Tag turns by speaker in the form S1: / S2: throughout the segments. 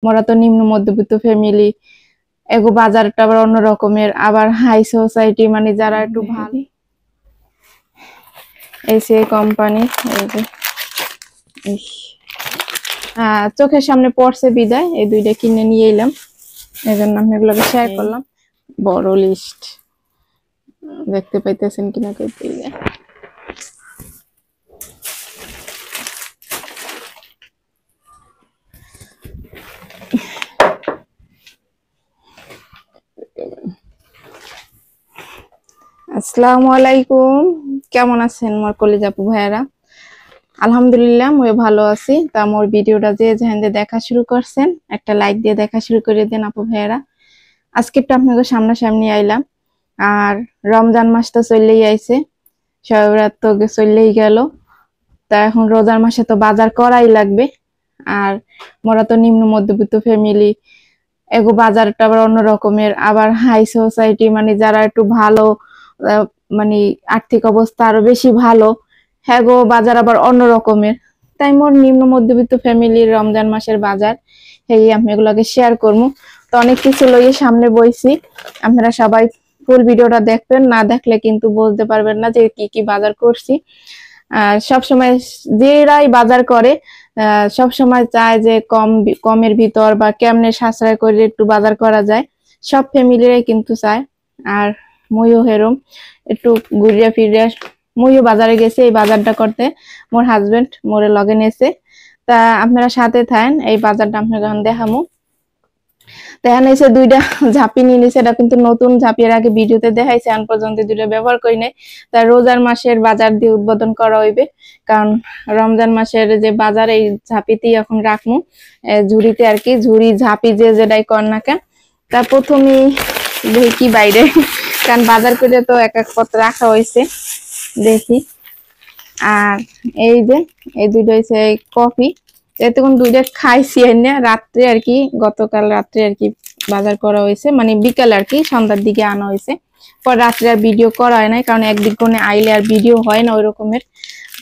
S1: মোরা তো নিম্ন মধ্যবিত্ত ফ্যামিলি, এগো বাজারটা আবার অন্য রকমের, আবার হাই সোসাইটি মানে যারা একটু ভালো। এই সে কোম্পানি, এই যে চোখের সামনে পড়ছে বিদায় এই দুইটা কিনে নিয়ে এলাম, এই জন্য আমি এগুলোকে শেয়ার করলাম। বড় লিস্ট দেখতে পাইতেছেন কিনা করতে আসসালামু আলাইকুম, কেমন আছেন মোর কলিজা আপু ভাইয়ারা? আলহামদুলিল্লাহ মই ভালো আছি। তা মোর ভিডিওটা যে যেখানে দেখা শুরু করছেন একটা লাইক দিয়ে দেখা শুরু করে দেন আপু ভাইয়ারা। আজকে তো আপনাদের সামনাসামনি আইলাম, আর রমজান মাস তো চললেই আইছে, শবে বরাত তো চললেই গেল। তা এখন রোজার মাসে তো বাজার করাই লাগবে, আর মোরা তো নিম্ন মধ্যবিত্ত ফ্যামিলি, এগো বাজারটা আবার অন্য রকমের, আবার হাই সোসাইটি মানে যারা একটু ভালো মানে আর্থিক অবস্থা আরো বেশি ভালো, হ্যাঁ গো বাজার আবার অন্য রকমের। তাই মোর নিম্ন মধ্যবিত্ত ফ্যামিলির রমজান মাসের বাজার এই আমি এগুলোকে শেয়ার করবো। তো অনেক কিছু লইয়ে সামনে বইছি, আপনারা সবাই ফুল ভিডিওটা দেখবেন, না দেখলে কিন্তু বলতে পারবেন না যে কি কি বাজার করছি। সবসময় যেরাই বাজার করে সব সময় চায় যে কমের ভিতর বা কেমনে সাশ্রয় করে একটু বাজার করা যায়, সব ফ্যামিলিরাই কিন্তু চায়। আর মইও হেরম একটু ঘুরিয়া ফিরিয়া মইও বাজারে গেছে এই বাজারটা করতে, মোর হাজবেন্ড মোরে লগে নেছে। তা আপনারা সাথে থাকেন, এই বাজারটা আপনার দেখামু। দেখা নিয়েছে দুইটা ঝাঁপি নিয়ে নিছে, এটা কিন্তু নতুন ঝাঁপি, এর আগে ভিডিওতে দেখাইছে, আন পর্যন্ত দুইটা ব্যবহার করি নাই। তা রোজার মাসের বাজার দিয়ে উদ্বোধন করা হইবে, কারণ রমজান মাসের যে বাজার এই ঝাঁপিতেই এখন রাখমু ঝুড়িতে আর কি, ঝুড়ি ঝাঁপি যে যেটাই কর না কেন। তা প্রথমেই দেখি বাইরে, কারণ বাজার করে তো এক এক পথ রাখা হয়েছে, দেখি। আর এই যে এই দুইটা হয়েছে কফি, এতক্ষণ দুইটা খাইছি না রাত্রে আর কি, গতকাল রাত্রে আর কি বাজার করা হয়েছে, মানে বিকাল আর কি সন্ধ্যার দিকে আনা হয়েছে। পর রাত্রে আর ভিডিও করা হয় নাই, কারণ একদিক কোণে আইলে আর ভিডিও হয় না ওই রকমের।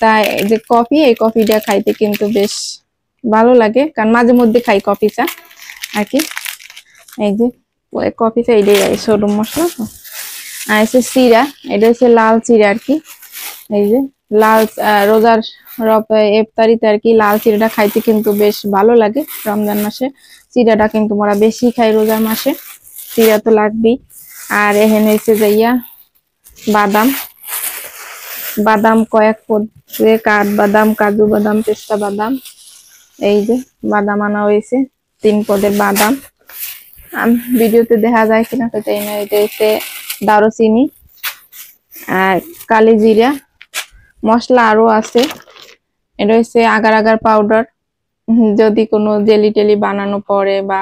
S1: তাই এই যে কফি, এই কফিটা খাইতে কিন্তু বেশ ভালো লাগে, কারণ মাঝে মধ্যে খাই কফি চা আর কি। এই যে কফি চা, এটাই সরু মশলা। আর হচ্ছে চিরা, এটা হচ্ছে লাল চিরা আর কি। এই যে লাল রোজার ইফতারিতে আর কি লাল চিড়াটা খাইতে কিন্তু বেশ ভালো লাগে রমজান মাসে। চিড়াটা কিন্তু মোরা বেশি খাই রোজার মাসে, চিড়া তো লাগবেই। আর এখানে হচ্ছে যাইয়া বাদাম, বাদাম কয়েক পদে, কাঠ বাদাম, কাজু বাদাম, পেস্তা বাদাম, এই যে বাদাম আনা হয়েছে 3 পদের বাদাম। ভিডিওতে দেখা যায় কিনা তো তাই না। এটা হচ্ছে দারুচিনি আর কালি জিরা, মশলা আরো আছে। এটা হচ্ছে আগার আগার পাউডার, যদি কোনো জেলি টেলি বানানো পড়ে বা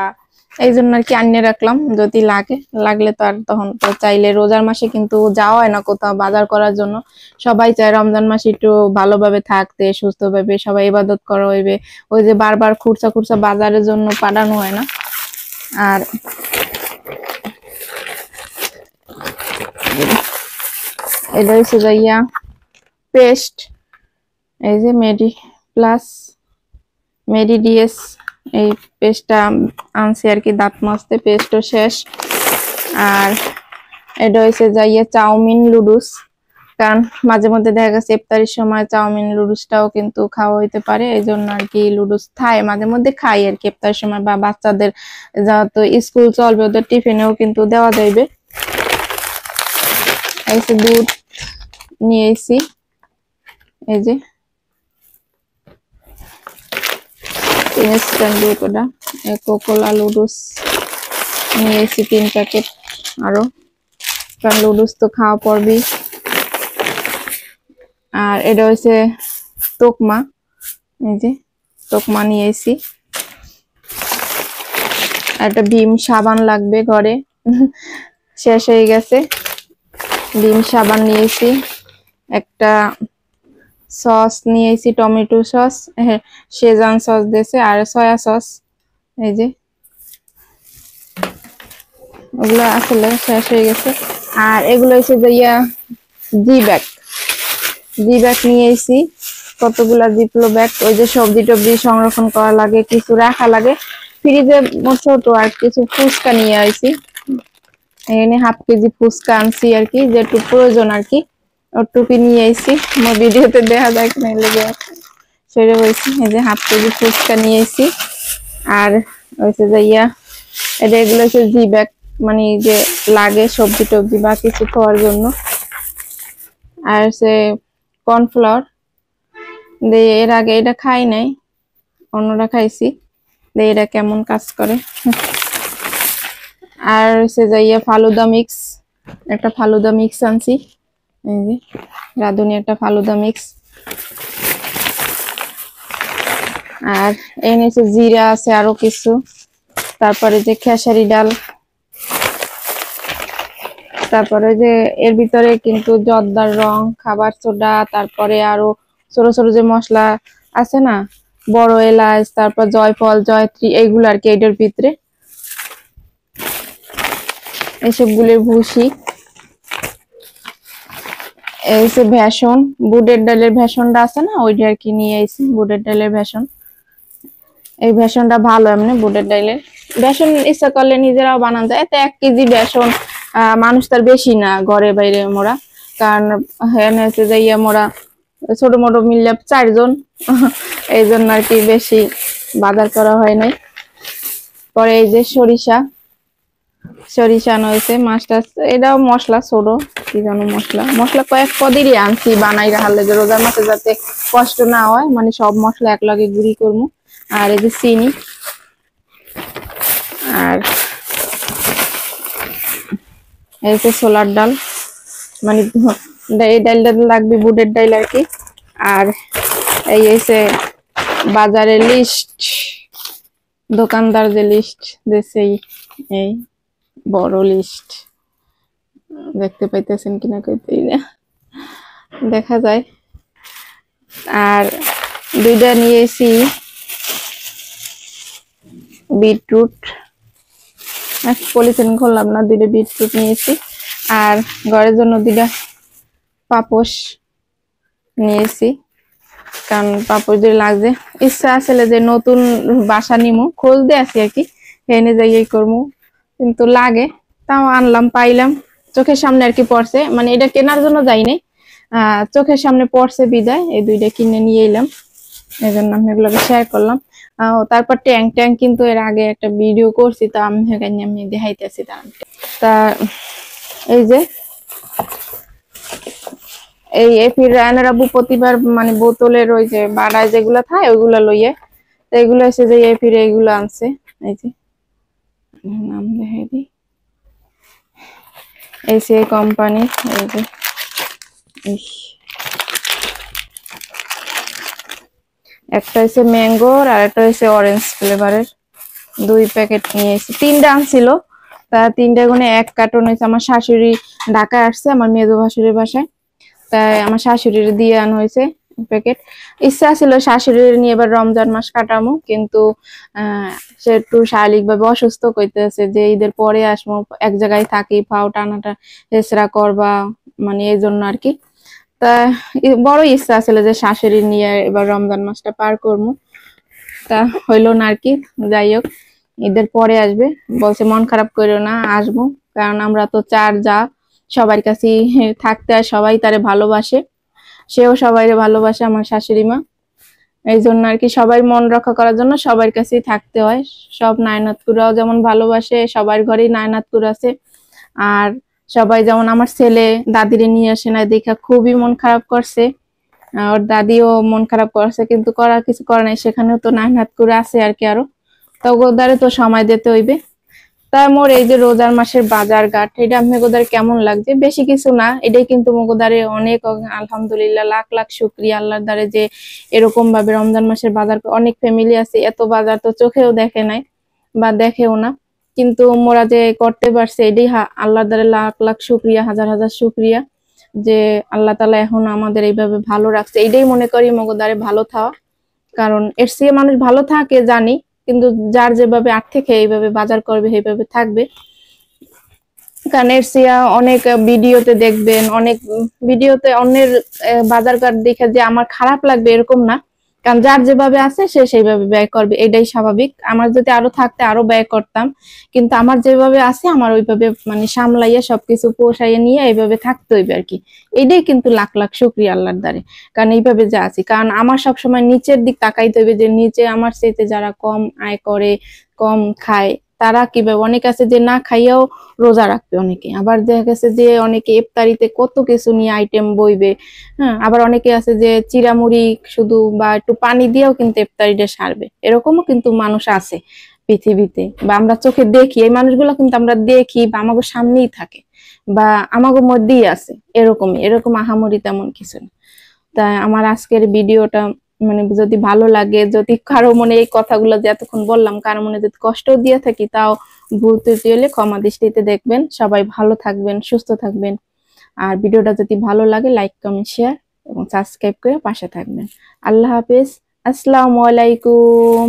S1: এই জন্য আর কি আনিয়ে রাখলাম, যদি লাগলে তো আর তখন তো চাইলে। রোজার মাসে কিন্তু যাওয়া হয় না কোথাও বাজার করার জন্য, সবাই চায় রমজান মাসে একটু ভালোভাবে থাকতে, সুস্থভাবে সবাই ইবাদত করা হইবে, ওই যে বারবার খুরসা খুরসা বাজারের জন্য পাঠানো হয় না। আর এটা হচ্ছে যাইয়া পেস্ট, এই যে মেডি প্লাস মেডি ডিএস, এই পেস্টটা আনছি আর কি দাঁত মাজতে, পেস্টও শেষ। আর এটা হচ্ছে যাইয়া চাউমিন লুডুস, কারণ মাঝে মধ্যে দেখা গেছে ইফতারির সময় চাউমিন লুডুসটাও কিন্তু খাওয়া হইতে পারে, এই জন্য আর কি লুডুস খাই মাঝে মধ্যে খাই আর কি ইফতারির সময়, বা বাচ্চাদের যেহেতু স্কুল চলবে ওদের টিফিনেও কিন্তু দেওয়া যাইবে। এই যে দুধ নিয়ে এসি, এই যে ইনস্ট্যান্ট দুধ, ওটা কোকোলা লুডুস নিয়ে এসি 3 প্যাকেট আরো, কারণ লুডুস তো খাওয়া পড়বি। আর এটা হচ্ছে তোকমা, এই যে তোকমা নিয়ে এসি। একটা ভীম সাবান লাগবে ঘরে, শেষ হয়ে গেছে, ভীম সাবান নিয়েছি। একটা সস নিয়েছি, টমেটো সস, শেজান সস দিয়েছে, আর সয়া সস, এই যে ওগুলো আসলে শেষ হয়ে গেছে। আর এগুলো হচ্ছে যে জি ব্যাগ নিয়ে এসেছি, কতগুলা জিপলো ব্যাগ, ওই যে সবজি টবজি সংরক্ষণ করা লাগে, কিছু রাখা লাগে, ফ্রিজে ছোট আর কিছু ফুচকা নিয়ে আইছি, এখানে হাফ কেজি ফুচকা আনছি আর কি, যেটুকু প্রয়োজন আর কি ওটুকু নিয়ে আইছি। আমার ভিডিওতে দেখা যায় কিনা লেগে সেরে বলছি। এই যে হাফ কেজি ফুচকা নিয়ে আইছি। আর হচ্ছে যে এটা এগুলো হচ্ছে জি ব্যাগ, মানে যে লাগে সবজি টবজি বা কিছু খাওয়ার জন্য। আর হচ্ছে কর্নফ্লাওয়ার, এর আগে এটা খাই নাই, অন্যরা খাইছি, এটা কেমন কাজ করে। আর হচ্ছে যে ফালুদা মিক্স, একটা ফালুদা মিক্স আনছি, এই যে রাঁধুনি একটা ফালুদা মিক্স। আর এই নিচে জিরা আছে আরো কিছু, তারপরে যে খেসারি ডাল, তারপরে যে এর ভিতরে কিন্তু জর্দার রং, খাবার সোডা, তারপরে আরো ছোট ছোট যে মশলা আছে না, বড় এলাচ, তারপর জয়ফল, জয়ত্রী, এইগুলো আর কি এটার ভিতরে, এইসব গুলের ভুসি। এই যে ভেষণ, বুটের ডালের ভেষণটা আছে না, ওইটা আর কি নিয়ে আইছি, বুটের ডালের ভেষণ। এই ভেষণটা ভালো, এমনি বুটের ডালের বেসন ইচ্ছা করলে নিজেরাও বানান যায়। এতে 1 কেজি বেসন, মানুষ তার বেশি না ঘরে বাইরে মোরা, কারণ হ্যাঁ হচ্ছে যে মোরা ছোট মোটো মিললে 4 জন, এই জন্য আর কি বেশি বাজার করা হয় নাই। পরে এই যে সরিষা, সরিষা নয়েছে, মাছটা এটাও মশলা ছোট, কি জানো মশলা কয়েক পদেরই আনছি বানাই রাখার লেগে, রোজার মাসে যাতে কষ্ট না হয়, মানে সব মশলা একলগে গুঁড়ি করবো। আর এই যে চিনি, আর এই যে ছোলার ডাল, মানে এই ডালটা লাগবে বুটের ডাল আর কি। আর এই হচ্ছে বাজারের লিস্ট, দোকানদার যে লিস্ট দিছে, এই বড় লিস্ট, দেখতে পাইতেছেন কিনা কইতেই না, দেখা যায়। আর দুইটা নিয়েছি বিটরুট, পলিথিন খুললাম না, দুইটা বিটরুট নিয়েছি। আর ঘরের জন্য দুইটা পাপোশ নিয়েছি, কারণ পাপোশ দিয়ে লাগছে। ইচ্ছা আসলে যে নতুন বাসা নিমু, খোঁজ দিয়ে আছি আর কি, এনে যাই করবো, কিন্তু লাগে, তাও আনলাম, পাইলাম চোখের সামনে আর কি পড়ছে, মানে এটা কেনার জন্য যাই নাই, চোখের সামনে পড়ছে বিদায় এই দুইটা কিনে নিয়ে এলাম, এই জন্য আমি এগুলোকে শেয়ার করলাম। তারপর ট্যাঙ্ক কিন্তু এর আগে একটা ভিডিও করছি, তা আমি দেখাইতেছি। তা এই যে এই এফির রায়নার আব্বু প্রতিবার মানে বোতলের ওই যে বাড়ায় যেগুলো থাকে ওইগুলো লইয়ে, তো এগুলো এসে যে এফির এইগুলো আনছে, এই যে নাম দেখাই দিই, এই সে কোম্পানি, এই যে একটা হচ্ছে ম্যাঙ্গোর আর একটা হচ্ছে অরেঞ্জ ফ্লেভারের, 2 প্যাকেট নিয়েছি, 3টা আনছিল, তা 3টা গুণে 1 কার্টন হয়েছে। আমার শাশুড়ি ঢাকায় আসছে, আমার মেজো ভাসুরের বাসায়, তাই আমার শাশুড়ির দিয়ে আনা হয়েছে প্যাকেট। ইচ্ছা ছিল শাশুড়ির নিয়ে এবার রমজান মাস কাটামো, কিন্তু সে একটু শারীরিক ভাবে অসুস্থ কইতেছে, যে ঈদের পরে আসবো, এক জায়গায় থাকি, পাও টানাটা হেসরা করবা, মানে এই জন্য আর কি। তা বড় ইচ্ছা ছিল যে শাশুড়ি নিয়ে এবার রমজান মাসটা পার করবো, তা হইলো না আর কি। যাই হোক, ঈদের পরে আসবে বলছে, মন খারাপ করো না, আসবো, কারণ আমরা তো 4 যা, সবার কাছে থাকতে আর সবাই তারে ভালোবাসে, সেও সবাই ভালোবাসে আমার শাশুড়ি মা, এই জন্য আর কি সবাই মন রক্ষা করার জন্য সবার কাছেই থাকতে হয়। সব নায়নাতকুরাও যেমন ভালোবাসে, সবার ঘরেই নায়নাতকুর আছে, আর সবাই যেমন আমার ছেলে দাদিরে নিয়ে আসে না, দেখা খুবই মন খারাপ করছে, ওর দাদিও মন খারাপ করছে, কিন্তু করার কিছু করে নাই, সেখানেও তো নায়নাতকুর আছে আর কি, আরো তো গোদারে তো সময় দিতে হইবে। তাই মোর এই যে রোজার মাসের বাজার ঘাট, এটা আমি গোদারে কেমন লাগছে, বেশি কিছু না, এটাই কিন্তু মোগোদারে অনেক আলহামদুলিল্লাহ, লাখ লাখ শুকরিয়া আল্লাহর দ্বারে যে এরকম ভাবে রমজান মাসের বাজার, অনেক ফ্যামিলি আছে এত বাজার তো চোখেও দেখে নাই বা দেখেও না, কিন্তু মোরা যে করতে পারছে, এটাই আল্লাহর দ্বারে লাখ লাখ শুকরিয়া, হাজার হাজার শুকরিয়া, যে আল্লাহ তাআলা এখন আমাদের এইভাবে ভালো রাখছে, এইটাই মনে করি মোগোদারে ভালো থাওয়া। কারণ এর চেয়ে মানুষ ভালো থাকে জানি, কিন্তু যার যেভাবে আর্থিক এইভাবে বাজার করবে এইভাবে থাকবে। কারণ এর চেয়ে অনেক ভিডিওতে দেখবেন, অনেক ভিডিওতে অন্যের বাজার ঘাট দেখে যে আমার খারাপ লাগবে এরকম না, কারণ যার যেভাবে আছে সে সেইভাবে ব্যয় করবে, এটাই স্বাভাবিক। আমার যদি আরো থাকতে আরো ব্যয় করতাম, কিন্তু আমার যেভাবে আছে আমার ওইভাবে মানে সামলাইয়া সবকিছু পোষাইয়া নিয়ে এইভাবে থাকতে হইবে আর কি। এটাই কিন্তু লাখ লাখ শুকরিয়া আল্লাহর দ্বারে, কারণ এইভাবে যা আছি। কারণ আমার সবসময় নিচের দিক তাকাইতে হইবে, যে নিচে আমার চাইতে যারা কম আয় করে, কম খায়, তারা কিভাবে, অনেক আছে যে না খাইয়াও রোজা রাখবে অনেকে, আবার দেখা গেছে যে অনেকে ইফতারিতে কত কিছু নিয়ে আইটেম বইবে। হ্যাঁ, আবার অনেকে আছে যে চিড়ামুড়ি শুধু বা একটু পানি দিয়েও কিন্তু ইফতারিটা সারবে, এরকমও কিন্তু মানুষ আছে পৃথিবীতে, বা আমরা চোখে দেখি এই মানুষগুলো, কিন্তু আমরা দেখি বা আমাদের সামনেই থাকে বা আমাদের মধ্যেই আছে, এরকম আহামরি তেমন কিছু না। তাই আমার আজকের ভিডিওটা মানে যদি ভালো লাগে, যদি কারো মনে এই কথাগুলো যে এতক্ষণ বললাম কারো মনে যদি কষ্ট দিয়ে থাকি, তাও ভুল ত্রুটি হলে ক্ষমা দৃষ্টিতে দেখবেন। সবাই ভালো থাকবেন, সুস্থ থাকবেন। আর ভিডিওটা যদি ভালো লাগে লাইক কমেন্ট শেয়ার এবং সাবস্ক্রাইব করে পাশে থাকবেন। আল্লাহ হাফেজ। আসসালামু আলাইকুম।